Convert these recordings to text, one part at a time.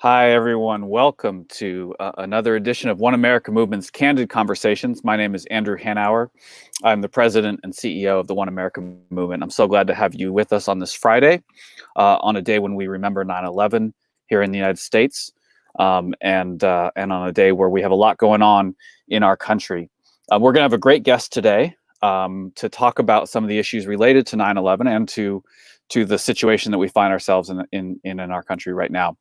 Hi, everyone. Welcome to another edition of One America Movement's Candid Conversations. My name is Andrew Hanauer. I'm the president and CEO of the One America Movement. I'm so glad to have you with us on this Friday, on a day when we remember 9/11 here in the United States, and on a day where we have a lot going on in our country. We're going to have a great guest today to talk about some of the issues related to 9/11 and to the situation that we find ourselves in our country right now.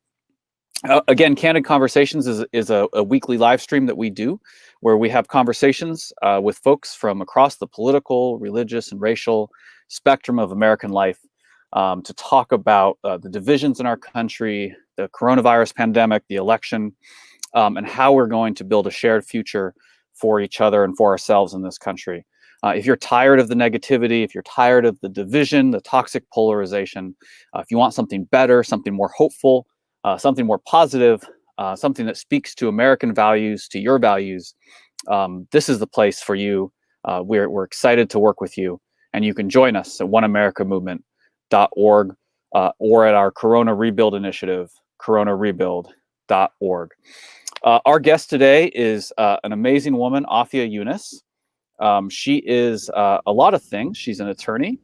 Again, Candid Conversations is a weekly live stream that we do where we have conversations with folks from across the political, religious, and racial spectrum of American life to talk about the divisions in our country, the coronavirus pandemic, the election, and how we're going to build a shared future for each other and for ourselves in this country. If you're tired of the negativity, if you're tired of the division, the toxic polarization, if you want something better, something more hopeful, something more positive, something that speaks to American values, to your values, this is the place for you. We're excited to work with you, and you can join us at oneamericamovement.org or at our Corona Rebuild Initiative, coronarebuild.org. Our guest today is an amazing woman, Afia Yunus. She is a lot of things. She's an attorney.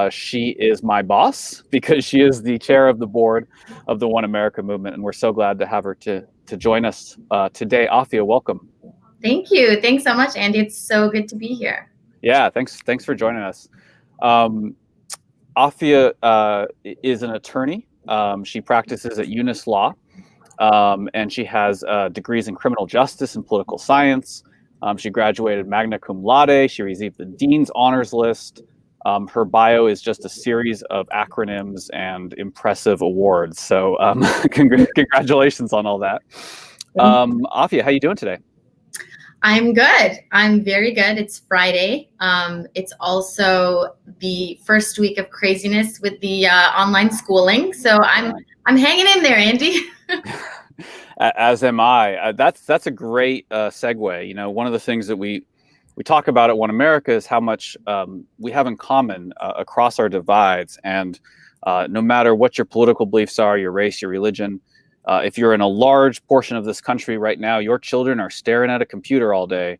She is my boss because she is the chair of the board of the One America Movement, and we're so glad to have her to join us today. Afia, welcome. Thank you. Thanks so much, Andy. It's so good to be here. Yeah, thanks for joining us. Afia is an attorney. She practices at Yunus Law, and she has degrees in criminal justice and political science. She graduated magna cum laude. She received the Dean's Honors List. Her bio is just a series of acronyms and impressive awards. So congratulations on all that. Afia, how you doing today? I'm good. I'm very good. It's Friday. It's also the first week of craziness with the online schooling. So I'm hanging in there, Andy. As am I. That's a great segue. You know, one of the things that we talk about at One America is how much we have in common across our divides. And no matter what your political beliefs are, your race, your religion, if you're in a large portion of this country right now, your children are staring at a computer all day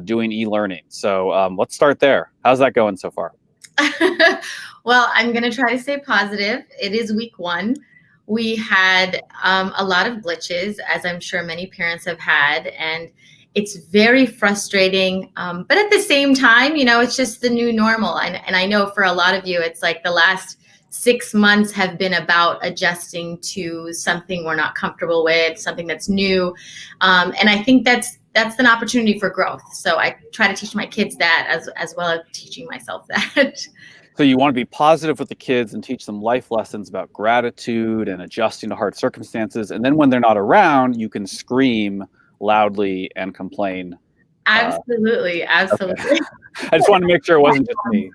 doing e-learning. So let's start there. How's that going so far? Well, I'm going to try to stay positive. It is week one. We had a lot of glitches, as I'm sure many parents have had, and it's very frustrating. But at the same time, you know, it's just the new normal. And I know for a lot of you, it's like the last 6 months have been about adjusting to something we're not comfortable with, something that's new. And I think that's an opportunity for growth. So I try to teach my kids that as well as teaching myself that. So you want to be positive with the kids and teach them life lessons about gratitude and adjusting to hard circumstances. And then when they're not around, you can scream loudly and complain. Absolutely. Absolutely. Okay. I just wanted to make sure it wasn't just me.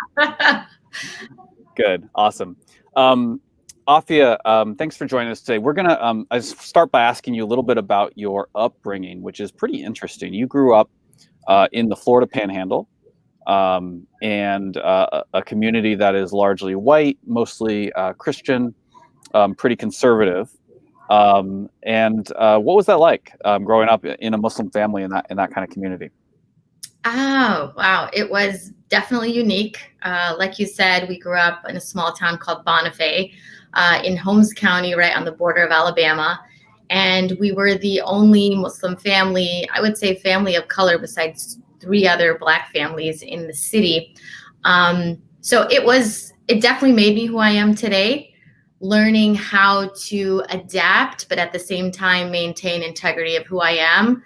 Good. Awesome. Afia, thanks for joining us today. We're going to start by asking you a little bit about your upbringing, which is pretty interesting. You grew up in the Florida Panhandle, and a community that is largely white, mostly Christian, pretty conservative. And what was that like growing up in a Muslim family in that kind of community? Oh, wow. It was definitely unique. Like you said, we grew up in a small town called Bonifay in Holmes County, right on the border of Alabama. And we were the only Muslim family, I would say family of color, besides 3 other Black families in the city. So it definitely made me who I am today, learning how to adapt, but at the same time, maintain integrity of who I am.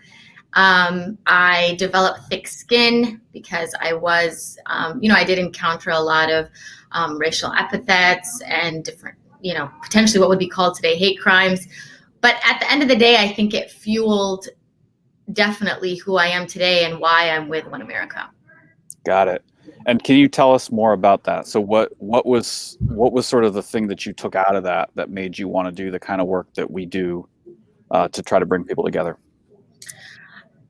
I developed thick skin because I was, I did encounter a lot of racial epithets and different, potentially what would be called today hate crimes. But at the end of the day, I think it fueled definitely who I am today and why I'm with One America. Got it. And can you tell us more about that? So what was sort of the thing that you took out of that made you want to do the kind of work that we do to try to bring people together?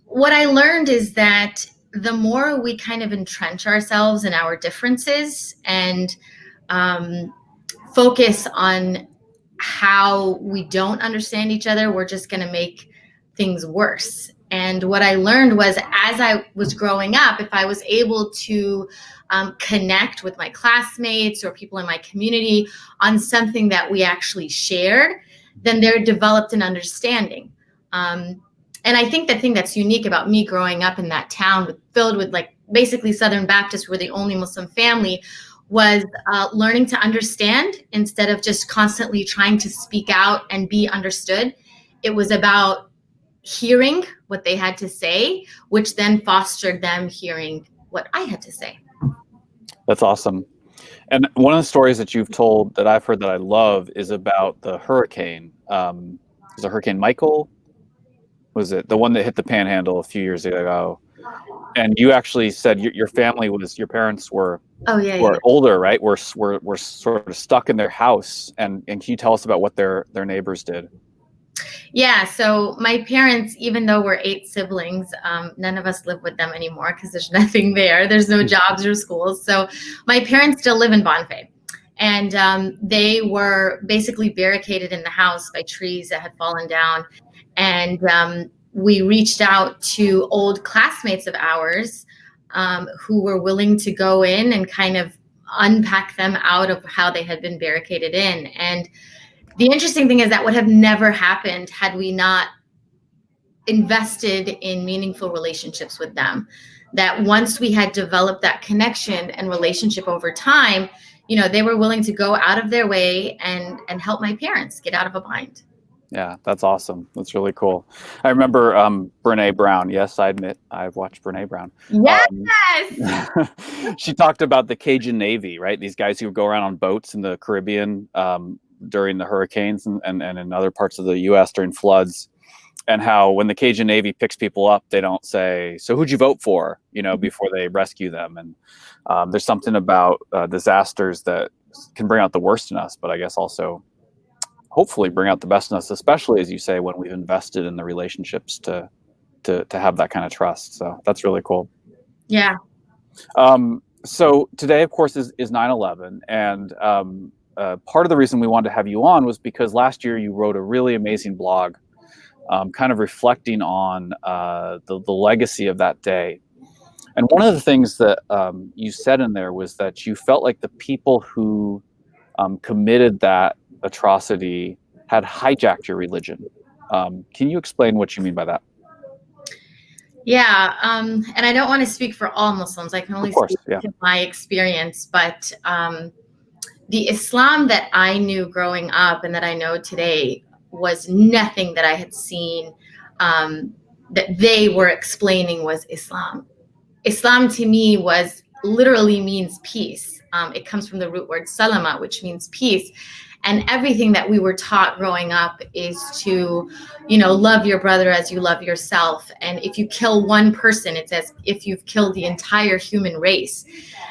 What I learned is that the more we kind of entrench ourselves in our differences and focus on how we don't understand each other, we're just going to make things worse. And what I learned was, as I was growing up, if I was able to connect with my classmates or people in my community on something that we actually shared, then there developed an understanding. And I think the thing that's unique about me growing up in that town filled with like basically Southern Baptists, were the only Muslim family, was learning to understand instead of just constantly trying to speak out and be understood. It was about hearing what they had to say, which then fostered them hearing what I had to say. That's awesome. And one of the stories that you've told that I've heard that I love is about the hurricane. Was it Hurricane Michael? Was it the one that hit the Panhandle a few years ago? And you actually said your family was, your parents were older, right? Were sort of stuck in their house. And can you tell us about what their neighbors did? Yeah, so my parents, even though we're 8 siblings, none of us live with them anymore because there's nothing there. There's no jobs or schools. So my parents still live in Bonfay. And they were basically barricaded in the house by trees that had fallen down. And we reached out to old classmates of ours who were willing to go in and kind of unpack them out of how they had been barricaded in. And the interesting thing is that would have never happened had we not invested in meaningful relationships with them. That once we had developed that connection and relationship over time, they were willing to go out of their way and help my parents get out of a bind. Yeah, that's awesome. That's really cool. I remember Brene Brown. Yes, I admit I've watched Brene Brown. Yes. She talked about the Cajun Navy, right? These guys who would go around on boats in the Caribbean during the hurricanes and in other parts of the U.S. during floods, and how when the Cajun Navy picks people up, they don't say, "So who'd you vote for?" Before they rescue them. And there's something about disasters that can bring out the worst in us, but I guess also hopefully bring out the best in us, especially, as you say, when we've invested in the relationships to have that kind of trust. So that's really cool. Yeah. So today, of course, is 9/11, and part of the reason we wanted to have you on was because last year you wrote a really amazing blog, kind of reflecting on the legacy of that day. And one of the things that you said in there was that you felt like the people who committed that atrocity had hijacked your religion. Can you explain what you mean by that? Yeah, and I don't want to speak for all Muslims. I can only speak to my experience. But the Islam that I knew growing up and that I know today was nothing that I had seen that they were explaining was Islam. Islam to me literally means peace. It comes from the root word salama, which means peace. And everything that we were taught growing up is to, love your brother as you love yourself. And if you kill one person, it's as if you've killed the entire human race.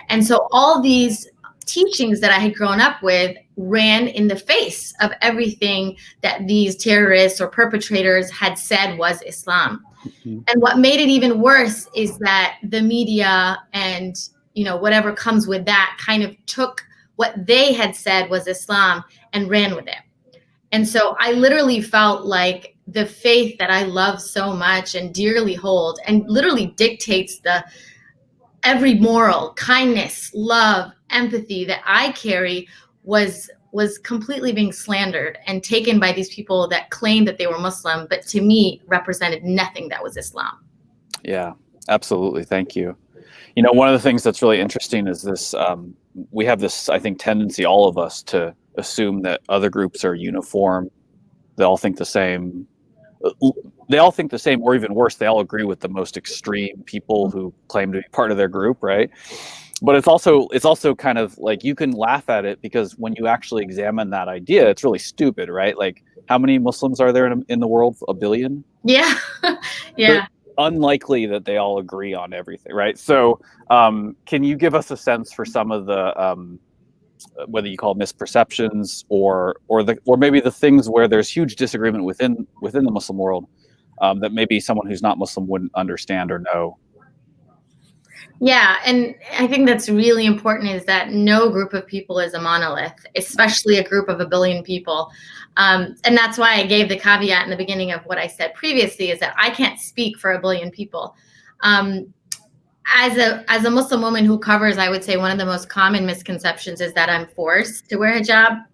And so all these teachings that I had grown up with ran in the face of everything that these terrorists or perpetrators had said was Islam. Mm-hmm. And what made it even worse is that the media and, whatever comes with that kind of took what they had said was Islam and ran with it. And so I literally felt like the faith that I love so much and dearly hold and literally dictates every moral, kindness, love, empathy that I carry was completely being slandered and taken by these people that claimed that they were Muslim, but to me represented nothing that was Islam. Yeah, absolutely. Thank you. One of the things that's really interesting is this, we have this, I think, tendency, all of us, to assume that other groups are uniform. They all think the same. They all think the same, or even worse, they all agree with the most extreme people who claim to be part of their group, right? But it's also kind of like, you can laugh at it because when you actually examine that idea, it's really stupid, right? Like, how many Muslims are there in the world? 1 billion? Yeah. Yeah. But unlikely that they all agree on everything, right? So can you give us a sense for some of the whether you call it misperceptions or maybe the things where there's huge disagreement within the Muslim world that maybe someone who's not Muslim wouldn't understand or know? Yeah, and I think that's really important is that no group of people is a monolith, especially a group of a billion people. And that's why I gave the caveat in the beginning of what I said previously is that I can't speak for a billion people. Um, as a Muslim woman who covers, I would say one of the most common misconceptions is that I'm forced to wear hijab,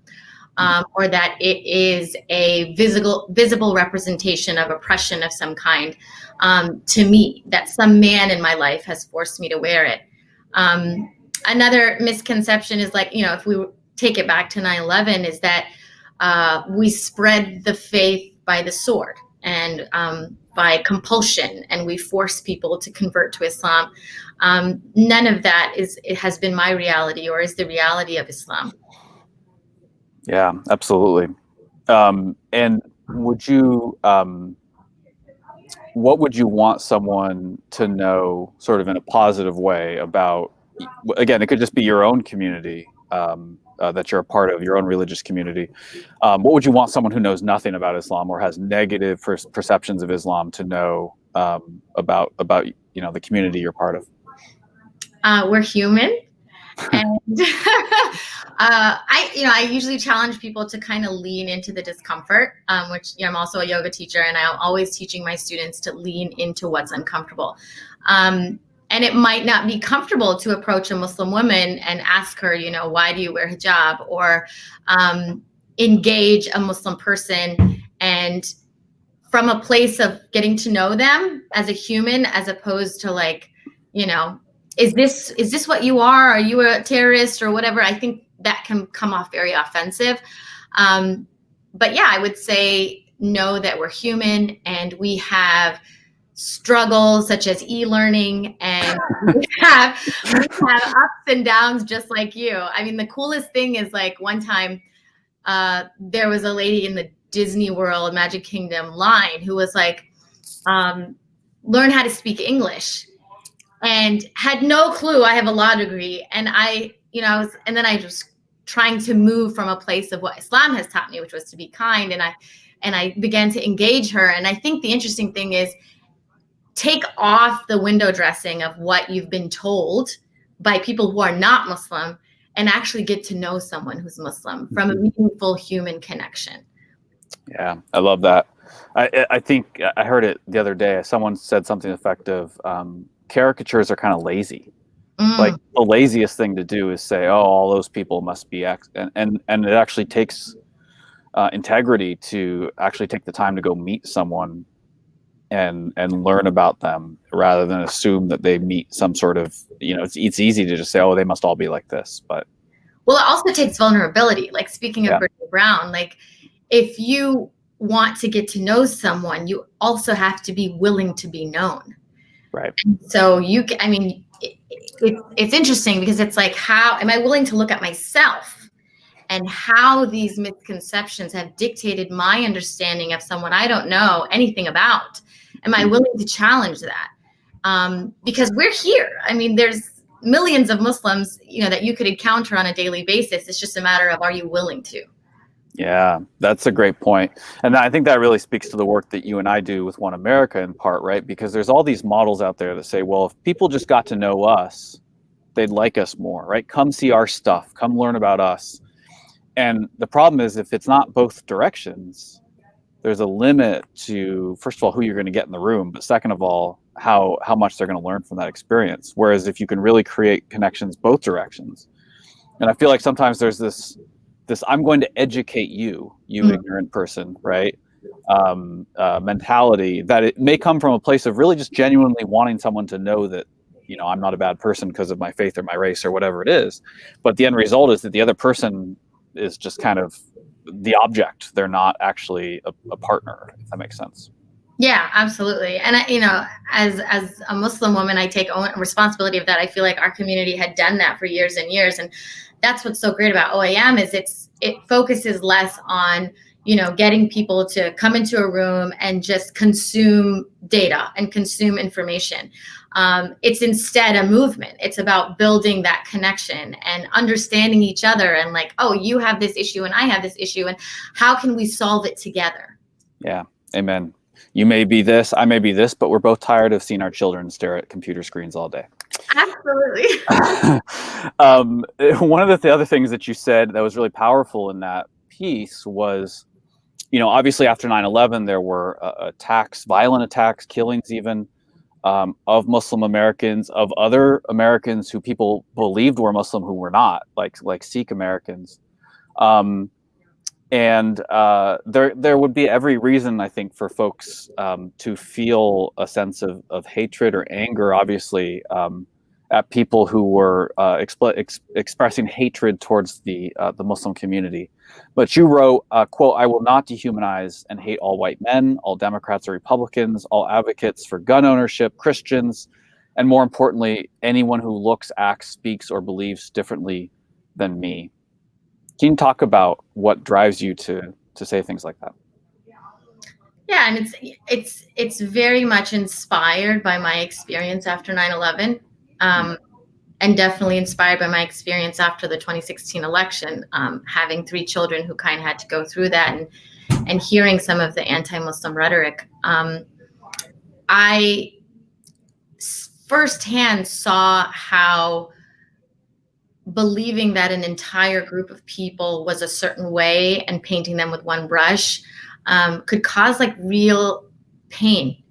or that it is a visible representation of oppression of some kind, to me, that some man in my life has forced me to wear it. Another misconception is like, if we take it back to 9/11, is that we spread the faith by the sword and by compulsion, and we force people to convert to Islam. None of that it has been my reality or is the reality of Islam. Yeah, absolutely. And would you, what would you want someone to know sort of in a positive way about, again, it could just be your own community, that you're a part of, your own religious community. What would you want someone who knows nothing about Islam or has negative perceptions of Islam to know about the community you're part of? We're human. And I usually challenge people to kind of lean into the discomfort, which I'm also a yoga teacher, and I'm always teaching my students to lean into what's uncomfortable. And it might not be comfortable to approach a Muslim woman and ask her, why do you wear hijab, or engage a Muslim person and from a place of getting to know them as a human, as opposed to like, is this what you are? Are you a terrorist or whatever? I think that can come off very offensive. But yeah, I would say know that we're human and we have struggles such as e-learning, and we have ups and downs just like you. I mean, the coolest thing is like one time there was a lady in the Disney World Magic Kingdom line who was like, learn how to speak English, and had no clue. I have a law degree, and I was trying to move from a place of what Islam has taught me, which was to be kind, and I began to engage her. And I think the interesting thing is take off the window dressing of what you've been told by people who are not Muslim and actually get to know someone who's Muslim from a meaningful human connection. Yeah, I love that. I think I heard it the other day. Someone said something effective. Caricatures are kind of lazy. Like the laziest thing to do is say, "Oh, all those people must be X," and it actually takes integrity to actually take the time to go meet someone and learn about them rather than assume that they meet some sort of, it's easy to just say, "Oh, they must all be like this," but well, it also takes vulnerability. Like speaking of Brene Brown, like if you want to get to know someone, you also have to be willing to be known. Right. And so it's interesting because it's like, how am I willing to look at myself and how these misconceptions have dictated my understanding of someone I don't know anything about? Am I willing to challenge that? Because we're here. I mean, there's millions of Muslims, that you could encounter on a daily basis. It's just a matter of, are you willing to? Yeah, that's a great point. And I think that really speaks to the work that you and I do with One America in part, right? Because there's all these models out there that say, well, if people just got to know us, they'd like us more, right? Come see our stuff, come learn about us. And the problem is if it's not both directions, there's a limit to, first of all, who you're going to get in the room, but second of all, how much they're going to learn from that experience. Whereas if you can really create connections both directions, and I feel like sometimes there's this I'm going to educate you ignorant person, right? Mentality that it may come from a place of really just genuinely wanting someone to know that, I'm not a bad person because of my faith or my race or whatever it is. But the end result is that the other person is just kind of the object. They're not actually a partner, if that makes sense. Yeah, absolutely. And as a Muslim woman, I take responsibility of that. I feel like our community had done that for years and years. And that's what's so great about OAM is it focuses less on, getting people to come into a room and just consume data and consume information. It's instead a movement. It's about building that connection and understanding each other and like, oh, you have this issue and I have this issue, and how can we solve it together? Yeah. Amen. You may be this, I may be this, but we're both tired of seeing our children stare at computer screens all day. Absolutely. One of the other things that you said that was really powerful in that piece was, obviously after 9/11, there were attacks, violent attacks, killings even, of Muslim Americans, of other Americans who people believed were Muslim who were not, like Sikh Americans. Um, and there would be every reason, I think, for folks to feel a sense of hatred or anger, obviously, at people who were expressing hatred towards the Muslim community. But you wrote, quote, "I will not dehumanize and hate all white men, all Democrats or Republicans, all advocates for gun ownership, Christians, and more importantly, anyone who looks, acts, speaks, or believes differently than me." Can you talk about what drives you to say things like that? Yeah, and it's very much inspired by my experience after 9/11, and definitely inspired by my experience after the 2016 election, having 3 children who kind of had to go through that, and hearing some of the anti-Muslim rhetoric. I firsthand saw how believing that an entire group of people was a certain way and painting them with one brush could cause like real pain,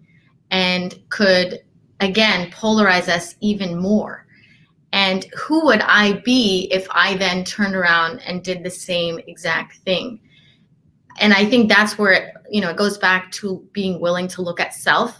and could again polarize us even more. And who would I be if I then turned around and did the same exact thing? And I think that's where it goes back to being willing to look at self,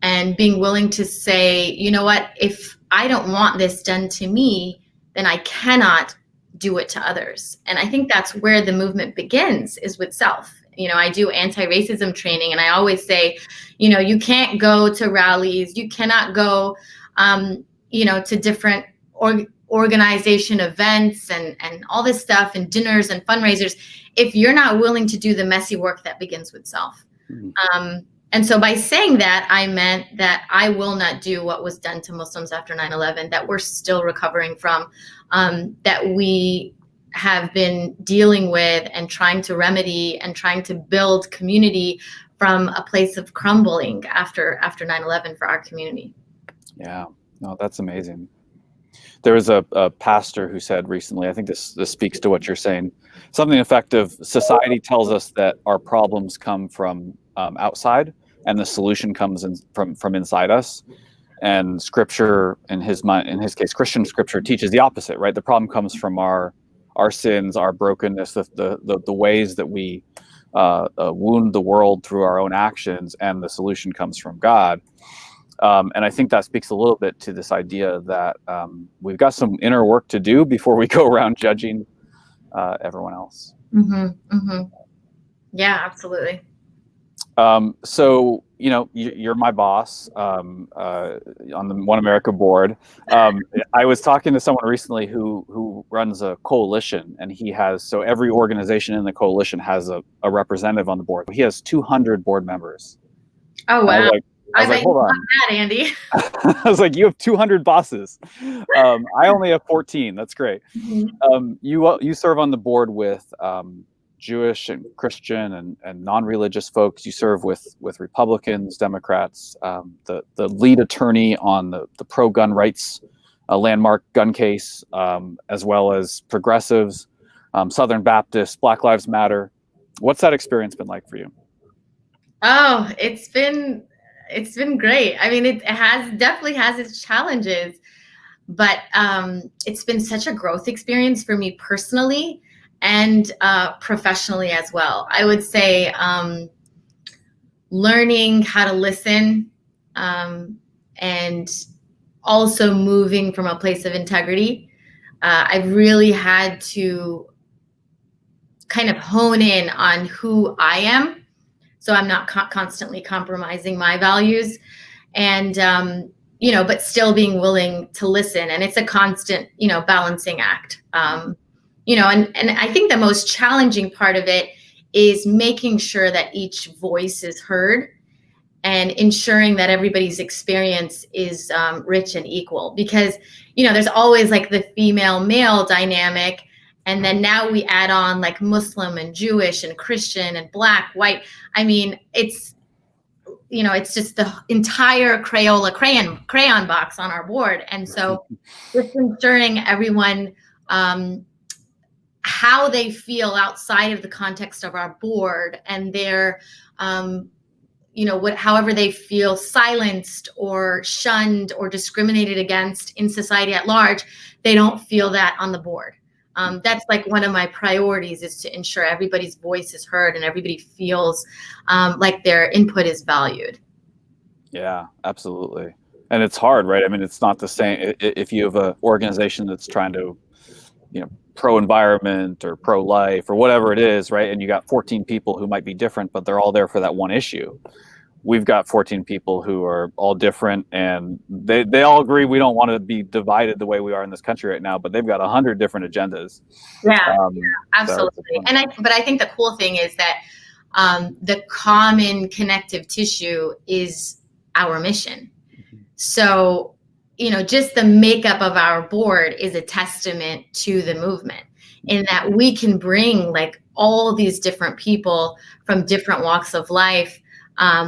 and being willing to say, you know what, if I don't want this done to me, then I cannot do it to others. And I think that's where the movement begins, is with self. I do anti-racism training, and I always say, you can't go to rallies, you cannot go, to different organization events and all this stuff, and dinners and fundraisers, if you're not willing to do the messy work that begins with self. Mm-hmm. And so by saying that, I meant that I will not do what was done to Muslims after 9/11, that we're still recovering from, that we have been dealing with and trying to remedy and trying to build community from a place of crumbling after 9/11 for our community. Yeah, no, that's amazing. There was a pastor who said recently, I think this speaks to what you're saying, something effective: society tells us that our problems come from outside, and the solution comes from inside us. And Scripture, in his case, Christian Scripture, teaches the opposite, right? The problem comes from our sins, our brokenness, the ways that we wound the world through our own actions, and the solution comes from God. And I think that speaks a little bit to this idea that we've got some inner work to do before we go around judging everyone else. Mm-hmm, mm-hmm. Yeah, absolutely. So, you're my boss on the One America board. I was talking to someone recently who runs a coalition, and so every organization in the coalition has a representative on the board. He has 200 board members. Oh, wow. I was like, hold on. That, Andy. I was like, you have 200 bosses. I only have 14. That's great. Mm-hmm. You serve on the board with Jewish and Christian and non-religious folks. You serve with Republicans, Democrats, the lead attorney on the pro-gun rights landmark gun case, as well as progressives, Southern Baptists, Black Lives Matter. What's that experience been like for you? Oh, it's been great. I mean, it definitely has its challenges, but it's been such a growth experience for me personally and professionally as well. I would say learning how to listen, and also moving from a place of integrity. I've really had to kind of hone in on who I am, so I'm not constantly compromising my values, and but still being willing to listen. And it's a constant, balancing act. And I think the most challenging part of it is making sure that each voice is heard, and ensuring that everybody's experience is rich and equal. Because there's always like the female male dynamic. And then now we add on like Muslim and Jewish and Christian and Black, white. I mean, it's, it's just the entire Crayola crayon box on our board. And so just ensuring everyone, how they feel outside of the context of our board, and their, however they feel silenced or shunned or discriminated against in society at large, they don't feel that on the board. That's like one of my priorities, is to ensure everybody's voice is heard and everybody feels like their input is valued. Yeah, absolutely. And it's hard, right? I mean, it's not the same if you have an organization that's trying to, pro-environment or pro-life or whatever it is, right? And you got 14 people who might be different, but they're all there for that one issue. We've got 14 people who are all different, and they all agree we don't want to be divided the way we are in this country right now, but they've got 100 different agendas. Yeah, absolutely. But I think the cool thing is that the common connective tissue is our mission. So, just the makeup of our board is a testament to the movement, in that we can bring like all these different people from different walks of life,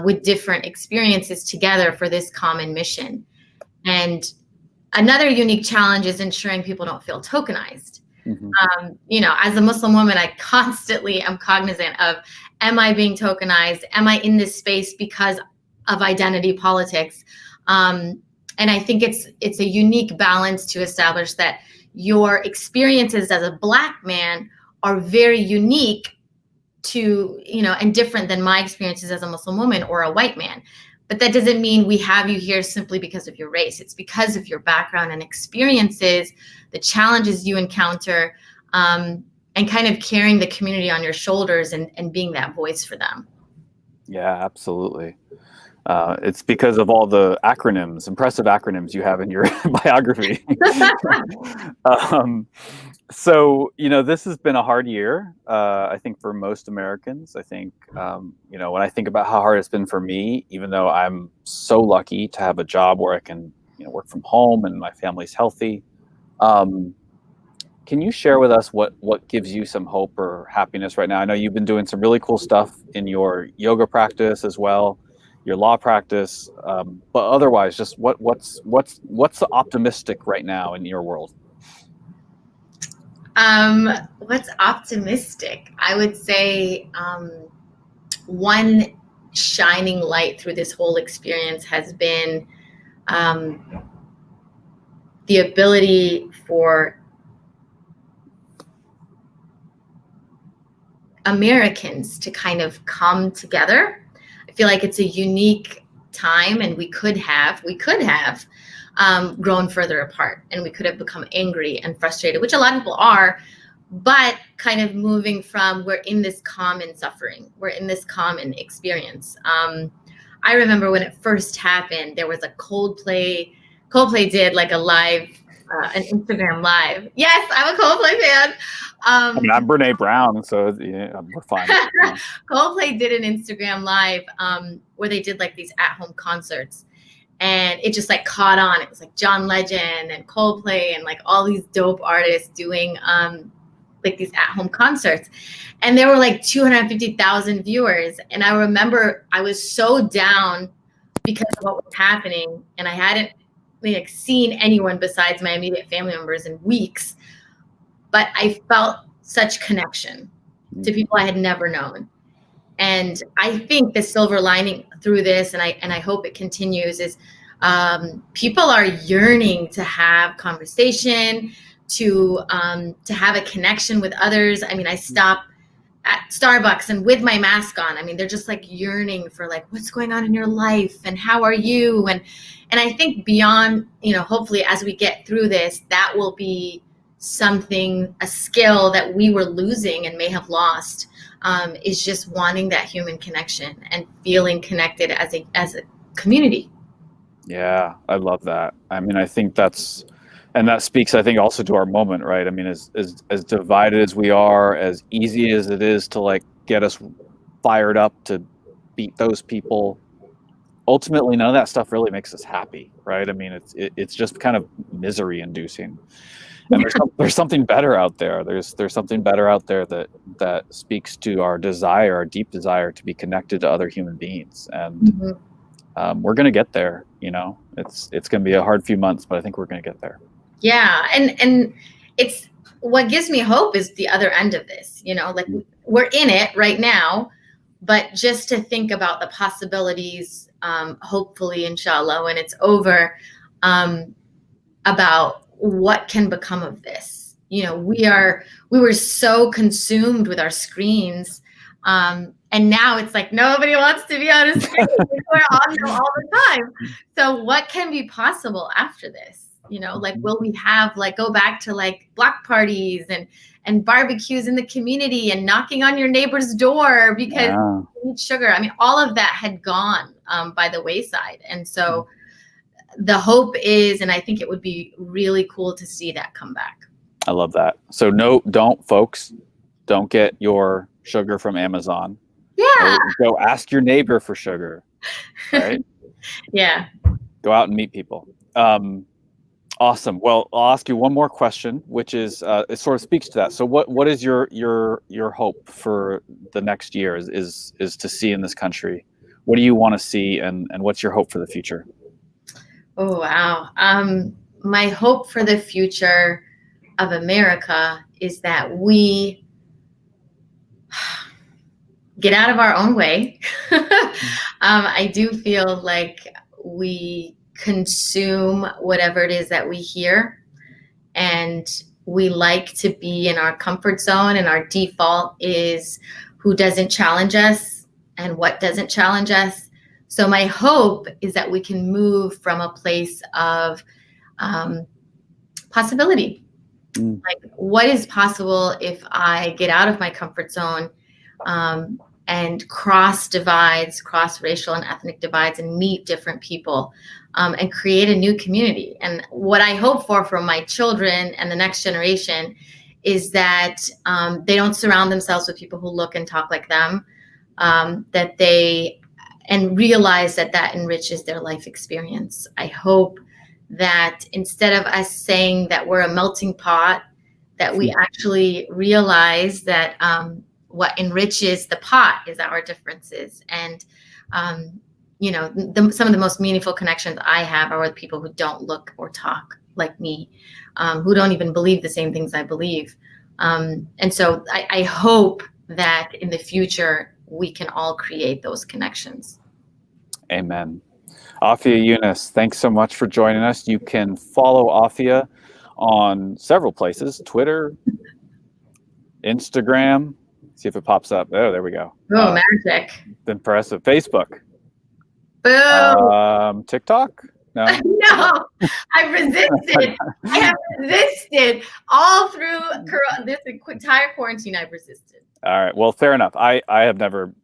with different experiences together for this common mission. And another unique challenge is ensuring people don't feel tokenized. As a Muslim woman, I constantly am cognizant of, am I being tokenized? Am I in this space because of identity politics? And I think it's a unique balance to establish that your experiences as a Black man are very unique to, and different than my experiences as a Muslim woman or a white man. But that doesn't mean we have you here simply because of your race. It's because of your background and experiences, the challenges you encounter, and kind of carrying the community on your shoulders and being that voice for them. Yeah, absolutely. It's because of all the impressive acronyms you have in your biography. So, this has been a hard year, I think, for most Americans. I think, when I think about how hard it's been for me, even though I'm so lucky to have a job where I can, work from home and my family's healthy. Can you share with us what gives you some hope or happiness right now? I know you've been doing some really cool stuff in your yoga practice as well, your law practice, but otherwise, just what's optimistic right now in your world? What's optimistic? I would say one shining light through this whole experience has been the ability for Americans to kind of come together. I feel like it's a unique time, and we could have grown further apart, and we could have become angry and frustrated, which a lot of people are, but kind of moving from, we're in this common suffering, we're in this common experience. I remember when it first happened, there was a Coldplay did like a live, an Instagram live. Yes, I'm a Coldplay fan. I'm Brene Brown, so we're fine. Coldplay did an Instagram live where they did like these at-home concerts, and it just like caught on. It was like John Legend and Coldplay and like all these dope artists doing like these at-home concerts, and there were like 250,000 viewers. And I remember I was so down because of what was happening, and I hadn't like seen anyone besides my immediate family members in weeks, but I felt such connection to people I had never known. And I think the silver lining through this, and I hope it continues, is people are yearning to have conversation, to have a connection with others. I mean, I stop at Starbucks and with my mask on, I mean, they're just like yearning for like, what's going on in your life and how are you? And I think beyond, hopefully as we get through this, that will be something, a skill that we were losing and may have lost, is just wanting that human connection and feeling connected as a community. Yeah, I love that. I mean, I think that speaks, I think, also to our moment, right? I mean, as divided as we are, as easy as it is to like get us fired up to beat those people, ultimately none of that stuff really makes us happy, right? I mean, it's just kind of misery inducing. And there's something better out there. There's something better out there that speaks to our desire, our deep desire to be connected to other human beings. And we're going to get there. It's going to be a hard few months, but I think we're going to get there. Yeah. And it's what gives me hope is the other end of this, like we're in it right now, but just to think about the possibilities, hopefully, inshallah, when it's over, about what can become of this. We were so consumed with our screens. And now it's like nobody wants to be on a screen. We're on them all the time. So what can be possible after this? Like, will we have go back to block parties and barbecues in the community and knocking on your neighbor's door because you need sugar? I mean, all of that had gone by the wayside. And so the hope is, and I think it would be really cool to see that come back. I love that. So folks, don't get your sugar from Amazon. Yeah. Go ask your neighbor for sugar, right? Yeah. Go out and meet people. Awesome. Well, I'll ask you one more question, which is it sort of speaks to that. So what is your hope for the next year is to see in this country? What do you want to see, and what's your hope for the future? Oh, wow. My hope for the future of America is that we get out of our own way. I do feel like we consume whatever it is that we hear, and we like to be in our comfort zone, and our default is who doesn't challenge us and what doesn't challenge us. So my hope is that we can move from a place of possibility. Like, what is possible if I get out of my comfort zone and cross divides, cross racial and ethnic divides, and meet different people and create a new community? And what I hope for my children and the next generation is that they don't surround themselves with people who look and talk like them, that they and realize that enriches their life experience. I hope that instead of us saying that we're a melting pot, that we actually realize that what enriches the pot is our differences. And, some of the most meaningful connections I have are with people who don't look or talk like me, who don't even believe the same things I believe. And so I hope that in the future, we can all create those connections. Amen. Afia Yunus, thanks so much for joining us. You can follow Afia on several places: Twitter, Instagram. See if it pops up. Oh, there we go. Oh, magic. Impressive. Facebook. Boom. TikTok? No. No, I've resisted. I have resisted all through this entire quarantine. I've resisted. All right. Well, fair enough. I have never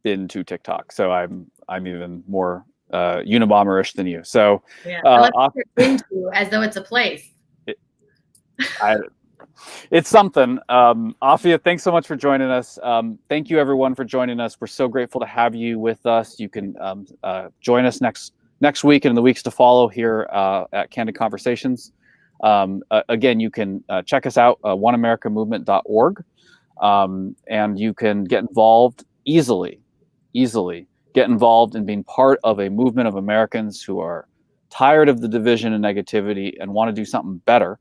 been to TikTok, so I'm even more Unabomber-ish than you. So yeah, into as though it's a place. It's something. Afia, thanks so much for joining us. Thank you, everyone, for joining us. We're so grateful to have you with us. You can join us next week and in the weeks to follow here at Candid Conversations. Again, you can check us out, oneamericamovement.org, and you can get involved easily get involved in being part of a movement of Americans who are tired of the division and negativity and want to do something better.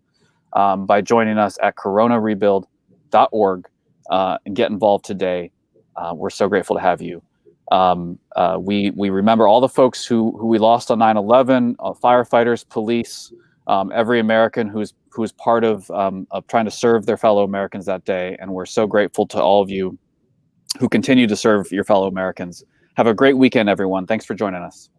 By joining us at coronarebuild.org and get involved today. We're so grateful to have you. We remember all the folks who we lost on 9/11, firefighters, police, every American who was part of trying to serve their fellow Americans that day. And we're so grateful to all of you who continue to serve your fellow Americans. Have a great weekend, everyone. Thanks for joining us.